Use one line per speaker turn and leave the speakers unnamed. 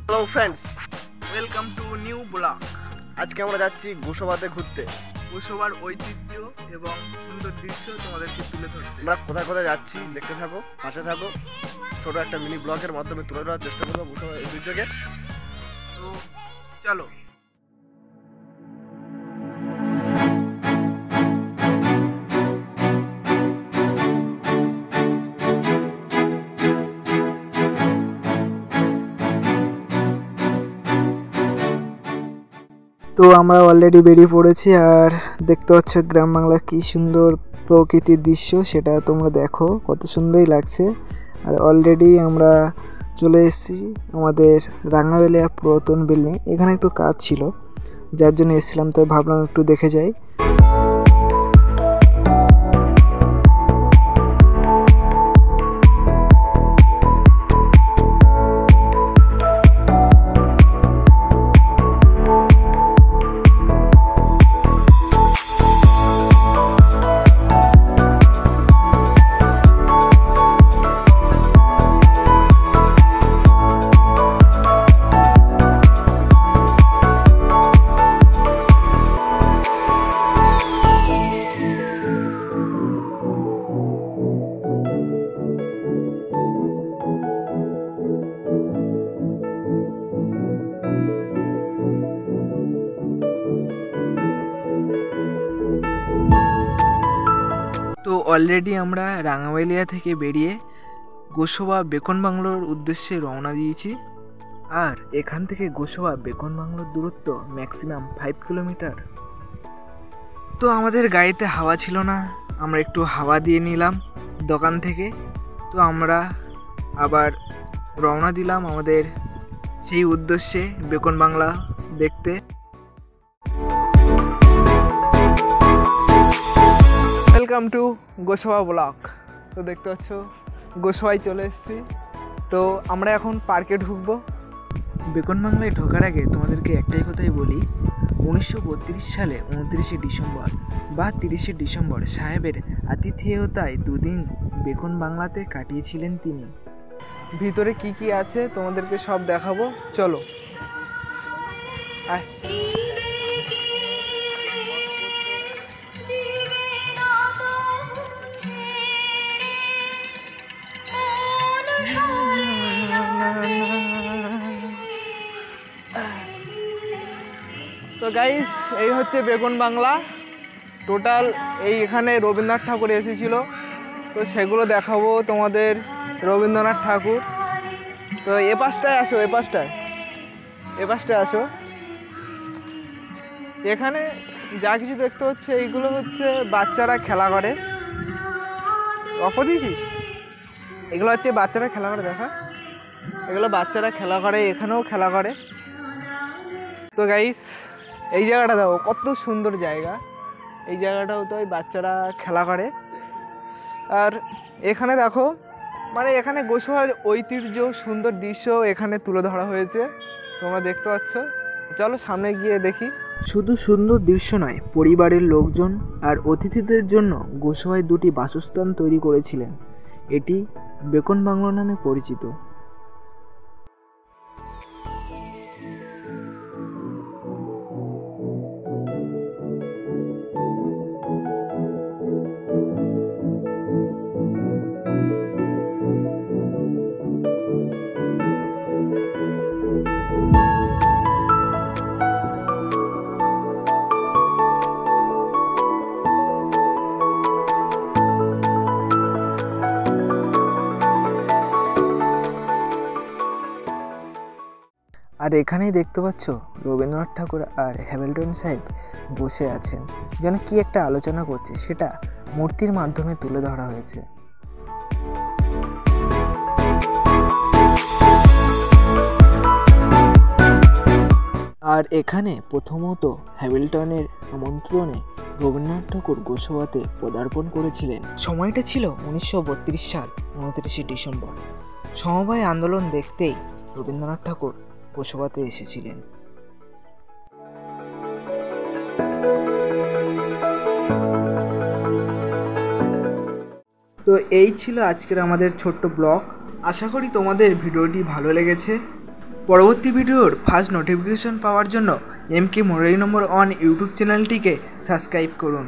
Hello friends,
welcome to new blog.
আজকে আমরা যাচ্ছি গোসাবাতে ঘুরতে।
গোসাবার ঐতিহ্য এবং সুন্দর দৃশ্য তোমাদেরকে তুলে ধরতে।
আমরা কোথায় কোথায় যাচ্ছি দেখতে থাকো, পাশে থাকো। ছোট একটা মিনি ব্লগের মাধ্যমে তুলে ধরার চেষ্টা করবো গোসাবার ঐতিহ্যকে।
তো চলো।
তো আমরা অলরেডি বেরিয়ে পড়েছি, আর দেখতে পাচ্ছ গ্রাম বাংলার কী সুন্দর প্রকৃতির দৃশ্য, সেটা তোমরা দেখো কত সুন্দরই লাগছে। আর অলরেডি আমরা চলে এসেছি আমাদের রাঙাবেলিয়া পুরাতন বিল্ডিং। এখানে একটু কাজ ছিল, যার জন্য এসেছিলাম, তো ভাবলাম একটু দেখে যাই। তো অলরেডি আমরা রাঙাবেলিয়া থেকে বেরিয়ে গোসবা বেকন বাংলোর উদ্দেশ্যে রওনা দিয়েছি। আর এখান থেকে গোসবা বেকন বাংলোর দূরত্ব ম্যাক্সিমাম 5 কিলোমিটার। তো আমাদের গাড়িতে হাওয়া ছিল না, আমরা একটু হাওয়া দিয়ে নিলাম দোকান থেকে। তো আমরা আবার রওনা দিলাম আমাদের সেই উদ্দেশ্যে বেকন বাংলা দেখতে। Welcome to Gosaba blog. তো দেখতে পাচ্ছ গোসবায় চলে এসেছি। তো আমরা এখন পার্কে ঢুকবো। বেকন বাংলায় ঢোকার আগে তোমাদেরকে একটাই কথাই বলি, 1932 সালে 29শে ডিসেম্বর বা 30শে ডিসেম্বর সাহেবের আতিথেয়তায় দুদিন বেকন বাংলাতে কাটিয়েছিলেন তিনি। ভিতরে কি কি আছে তোমাদেরকে সব দেখাবো, চলো। তো গাইস, এই হচ্ছে বেকন বাংলা। টোটাল এখানে রবীন্দ্রনাথ ঠাকুর এসেছিল, তো সেগুলো দেখাবো তোমাদের। রবীন্দ্রনাথ ঠাকুর, তো এ পাশটায় আসো, এ পাশটায় আসো। এখানে যা কিছু দেখতে হচ্ছে এইগুলো হচ্ছে বাচ্চারা খেলা করে। অপদিছিস, এগুলো হচ্ছে বাচ্চারা খেলা করে, দেখা এগুলো বাচ্চারা খেলা করে, এখানেও খেলা করে। তো গাইস, এই জায়গাটা দেখো কত সুন্দর জায়গা। এই জায়গাটাও তো ওই বাচ্চারা খেলা করে। আর এখানে দেখো, মানে এখানে গোসবার ঐতিহ্য সুন্দর দৃশ্য এখানে তুলে ধরা হয়েছে, তোমরা দেখতে পাচ্ছ। চলো সামনে গিয়ে দেখি। শুধু সুন্দর দৃশ্য নয়, পরিবারের লোকজন আর অতিথিদের জন্য গোসবায় দুটি বাসস্থান তৈরি করেছিলেন। এটি বেকন বাংলো নামে পরিচিত। আর এখানেই দেখতে পাচ্ছ রবীন্দ্রনাথ ঠাকুর আর হ্যামিল্টন সাহেব বসে আছেন, যেন কি একটা আলোচনা করছে, সেটা মূর্তির মাধ্যমে তুলে ধরা হয়েছে। আর এখানে প্রথমত হ্যামিল্টনের আমন্ত্রণে রবীন্দ্রনাথ ঠাকুর গোসবাতে পদার্পণ করেছিলেন। সময়টা ছিল 1932 সাল 29শে ডিসেম্বর। সমবায় আন্দোলন দেখতেই রবীন্দ্রনাথ ঠাকুর গোসবাতে এসেছিলেন। তো এই ছিল আজকের আমাদের ছোট্ট ব্লগ। আশা করি তোমাদের ভিডিওটি ভালো লেগেছে। পরবর্তী ভিডিওর ফার্স্ট নোটিফিকেশন পাওয়ার জন্য MK Murari No. 1 ইউটিউব চ্যানেলটিকে সাবস্ক্রাইব করুন।